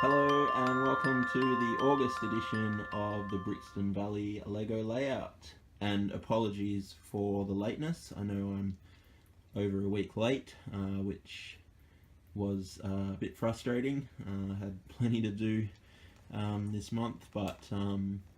Hello and welcome to the August edition of the Brixton Valley Lego Layout. And apologies for the lateness. I know I'm over a week late, which was a bit frustrating. I had plenty to do this month, but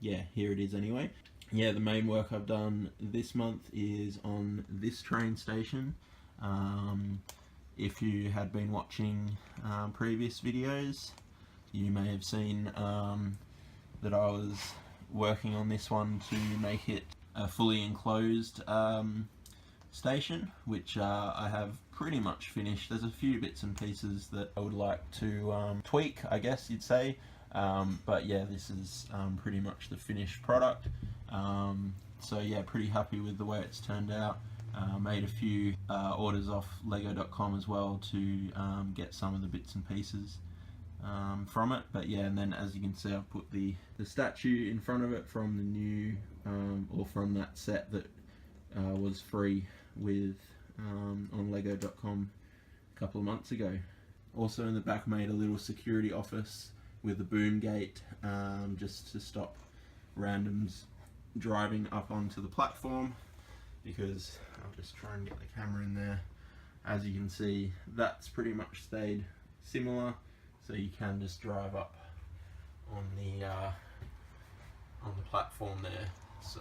yeah, here it is anyway. Yeah, the main work I've done this month is on this train station. If you had been watching previous videos, you may have seen that I was working on this one to make it a fully enclosed station, which I have pretty much finished. There's a few bits and pieces that I would like to tweak, I guess you'd say, but yeah, this is pretty much the finished product. So yeah, pretty happy with the way it's turned out. Made a few orders off lego.com as well to get some of the bits and pieces from it, but yeah, and then as you can see, I've put the statue in front of it from the new or from that set that was free with on lego.com a couple of months ago. Also in the back, made a little security office with a boom gate just to stop randoms driving up onto the platform, because I'll just try and get the camera in there. As you can see, that's pretty much stayed similar, so you can just drive up on the platform there. So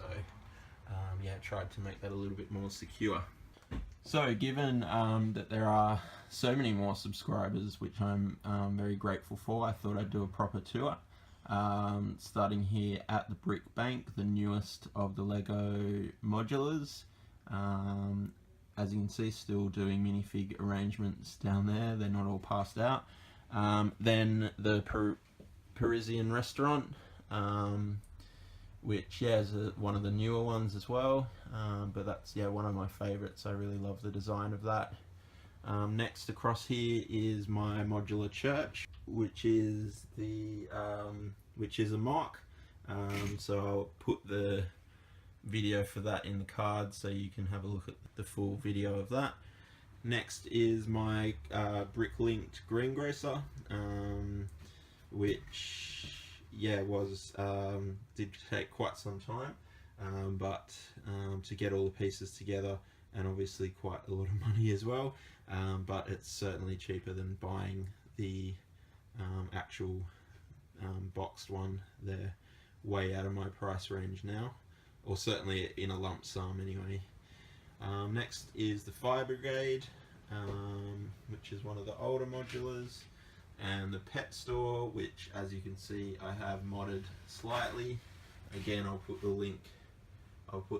yeah, tried to make that a little bit more secure. So given that there are so many more subscribers, which I'm very grateful for, I thought I'd do a proper tour. Starting here at the Brick Bank, the newest of the Lego modulars. As you can see, still doing minifig arrangements down there. They're not all passed out. Then the Parisian restaurant, which yeah is one of the newer ones as well, but that's yeah one of my favorites. I really love the design of that. Next across here is my modular church, which is a mock. So I'll put the video for that in the card so you can have a look at the full video of that. Next is my brick linked greengrocer, which yeah was did take quite some time, but to get all the pieces together, and obviously quite a lot of money as well, but it's certainly cheaper than buying the actual boxed one. They're way out of my price range now, or certainly in a lump sum anyway. Next is the Fire Brigade, which is one of the older modulars, and the pet store, which as you can see I have modded slightly. Again, I'll put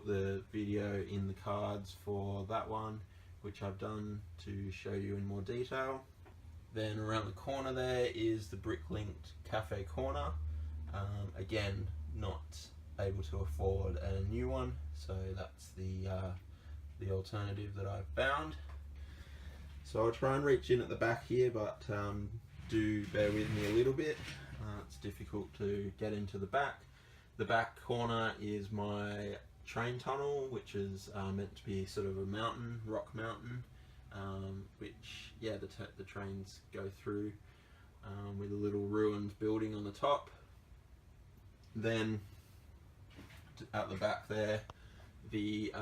the video in the cards for that one, which I've done to show you in more detail. Then around the corner there is the brick linked cafe corner. Again, not able to afford a new one, so that's the alternative that I've found. So I'll try and reach in at the back here, but do bear with me a little bit. It's difficult to get into the back. The back corner is my train tunnel, which is meant to be sort of a mountain, rock mountain, which yeah the trains go through, with a little ruined building on the top. Then at the back there, the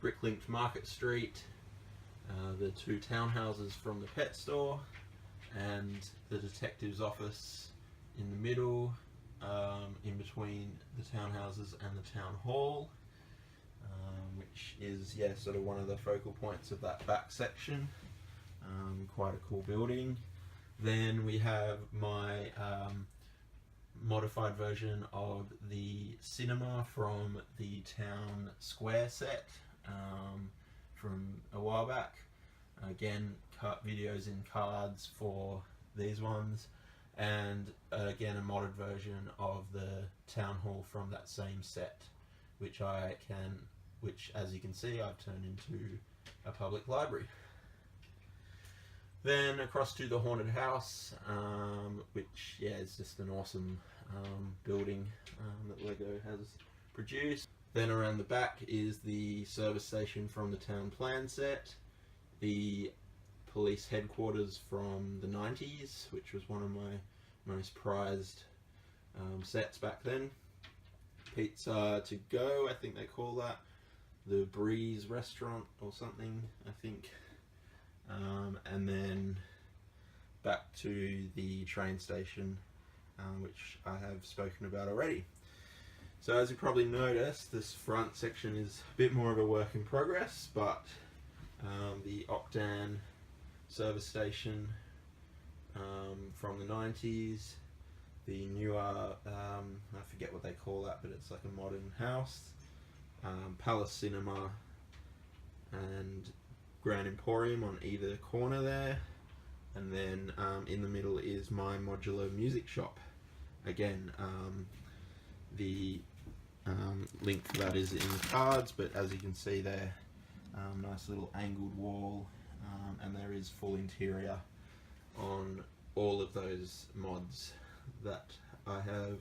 brick linked Market Street, the two townhouses from the pet store, and the detective's office in the middle, in between the townhouses and the town hall, which is yeah sort of one of the focal points of that back section. Quite a cool building. Then we have my modified version of the cinema from the town square set from a while back. Again, cut videos in cards for these ones, and again a modded version of the town hall from that same set, which as you can see I've turned into a public library. Then across to the haunted house, which yeah is just an awesome building that Lego has produced. Then around the back is the service station from the town plan set, the police headquarters from the 90s, which was one of my most prized sets back then. Pizza to go, I think they call that. The Breeze restaurant or something, I think. And then back to the train station, which I have spoken about already. So as you probably noticed, this front section is a bit more of a work in progress, but the Octan service station from the 90s, the newer, I forget what they call that, but it's like a modern house, Palace Cinema and Grand Emporium on either corner there, and then in the middle is my modular music shop. Again, the link for that is in the cards, but as you can see there, nice little angled wall, and there is full interior on all of those mods that I have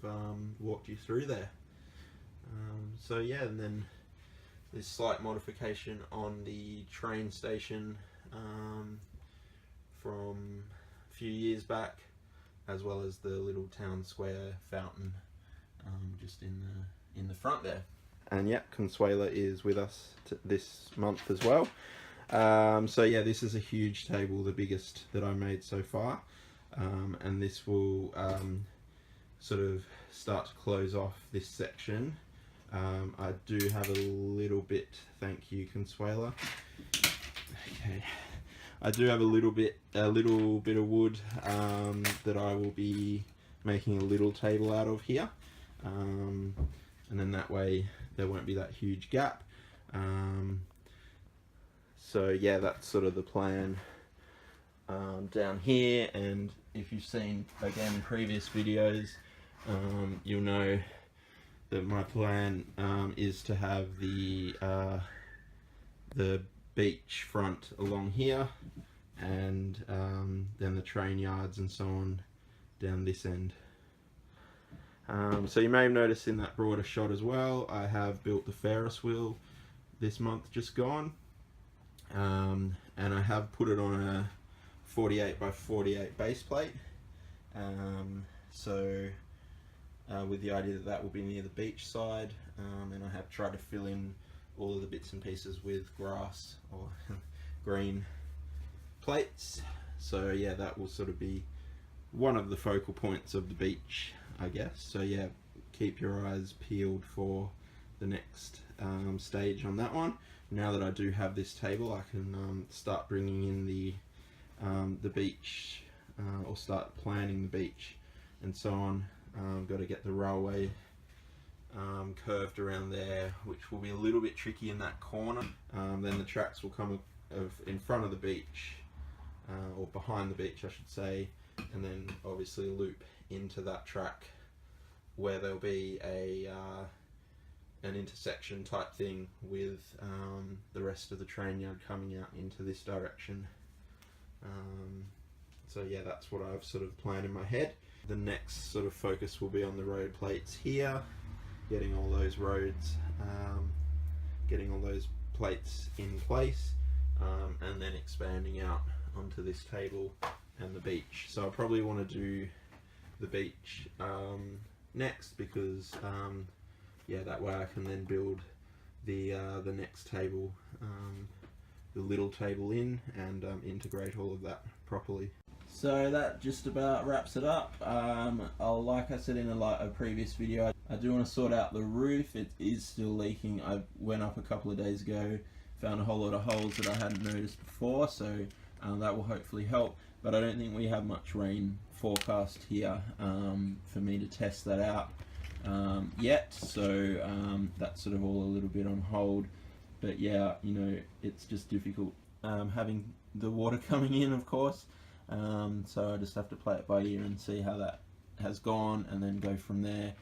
walked you through there. So yeah, and then this slight modification on the train station from a few years back, as well as the little town square fountain just in the front there. And yeah, Consuela is with us this month as well. So yeah, this is a huge table, the biggest that I made so far, and this will sort of start to close off this section. I do have a little bit, thank you Consuela. Okay, I do have a little bit of wood that I will be making a little table out of here, and then that way there won't be that huge gap. So yeah, that's sort of the plan down here. And if you've seen again previous videos, you'll know that my plan is to have the beach front along here, and then the train yards and so on down this end. So you may have noticed in that broader shot as well, I have built the Ferris wheel this month just gone, and I have put it on a 48 by 48 base plate, with the idea that that will be near the beach side, and I have tried to fill in all of the bits and pieces with grass or green plates. So yeah, that will sort of be one of the focal points of the beach, I guess. So yeah, keep your eyes peeled for the next stage on that one. Now that I do have this table, I can start bringing in the beach, or start planning the beach and so on. Got to get the railway curved around there, which will be a little bit tricky in that corner. Then the tracks will come in front of the beach, or behind the beach I should say, and then obviously a loop into that track where there'll be an intersection type thing with the rest of the train yard coming out into this direction. So yeah, that's what I've sort of planned in my head. The next sort of focus will be on the road plates here, getting all those roads, getting all those plates in place, and then expanding out onto this table and the beach. So I probably want to do the beach next, because yeah, that way I can then build the next table, the little table in, and integrate all of that properly. So that just about wraps it up. Like I said in a previous video, I do want to sort out the roof. It is still leaking. I went up a couple of days ago, found a whole lot of holes that I hadn't noticed before, so that will hopefully help. But I don't think we have much rain forecast here for me to test that out yet, so that's sort of all a little bit on hold. But yeah, you know, it's just difficult having the water coming in, of course. So I just have to play it by ear and see how that has gone, and then go from there.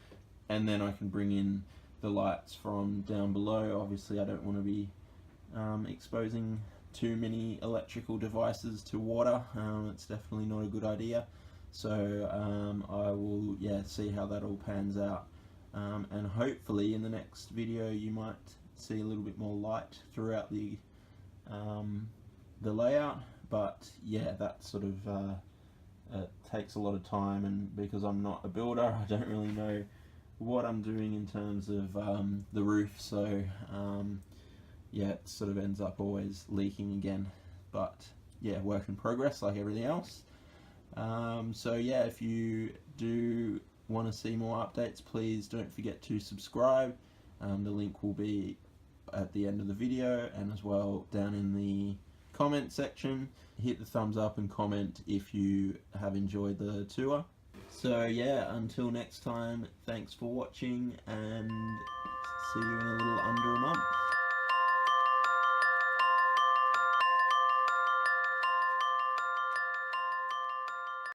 And then I can bring in the lights from down below. Obviously I don't want to be exposing too many electrical devices to water. It's definitely not a good idea. So I will see how that all pans out, and hopefully in the next video you might see a little bit more light throughout the layout. but yeah, that sort of it takes a lot of time, and because I'm not a builder, I don't really know what I'm doing in terms of the roof, so yeah, it sort of ends up always leaking again. But yeah, work in progress like everything else. So yeah, if you do want to see more updates, please don't forget to subscribe. The link will be at the end of the video, and as well down in the comment section. Hit the thumbs up and comment if you have enjoyed the tour. So yeah, until next time, thanks for watching, and see you in a little under a month.